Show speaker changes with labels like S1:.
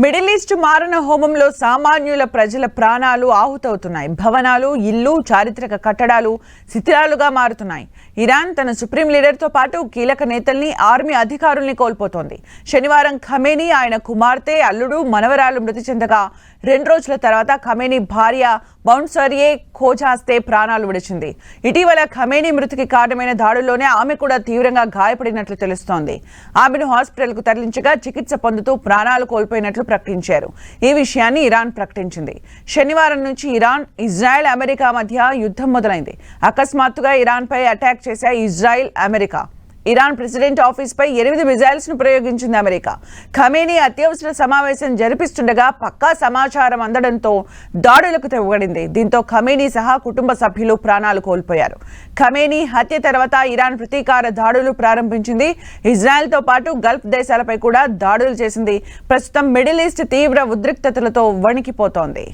S1: Middle east మారణ హోమంలో సామాన్యుల ప్రజల ప్రాణాలు ఆహుతవుతున్నాయి. భవనాలు, ఇల్లు, చారిత్రక కట్టడాలు శిథిలాలుగా మారుతున్నాయి. ఇరాన్ తన సుప్రీం లీడర్తో పాటు కీలక నేతల్ని, ఆర్మీ అధికారుల్ని కోల్పోతోంది. శనివారం ఖమేనీ, ఆయన కుమార్తె, అల్లుడు, మనవరాలు మృతి చెందగా 2 రోజుల తర్వాత ఖమేనీ భార్య బౌన్సరియే ఖోజాస్తే ప్రాణాలు విడిచింది. ఇటీవల ఖమేనీ మృతికి కారణమైన దాడుల్లోనే ఆమె కూడా తీవ్రంగా గాయపడినట్లు తెలుస్తోంది. ఆమెను హాస్పిటల్కు తరలించగా చికిత్స పొందుతూ ప్రాణాలు కోల్పోయినట్లు ప్రకటించారు. ఈ విషయాన్ని ఇరాన్ ప్రకటించింది. శనివారం నుంచి ఇరాన్, ఇజ్రాయెల్, అమెరికా మధ్య యుద్ధం మొదలైంది. అకస్మాత్తుగా ఇరాన్పై అటాక్ చేశాయి ఇజ్రాయెల్, అమెరికా. ఇరాన్ ప్రెసిడెంట్ ఆఫీస్పై 8 మిజైల్స్ ను ప్రయోగించింది అమెరికా. ఖమేనీ అత్యవసర సమావేశం జరిపిస్తుండగా పక్కా సమాచారం అందడంతో దాడులకు తెగబడింది. దీంతో ఖమేనీ సహా కుటుంబ సభ్యులు ప్రాణాలు కోల్పోయారు. ఖమేనీ హత్య తర్వాత ఇరాన్ ప్రతీకార దాడులు ప్రారంభించింది. ఇజ్రాయెల్తో పాటు గల్ఫ్ దేశాలపై కూడా దాడులు చేసింది. ప్రస్తుతం మిడిల్ ఈస్ట్ తీవ్ర ఉద్రిక్తతలతో వణికిపోతోంది.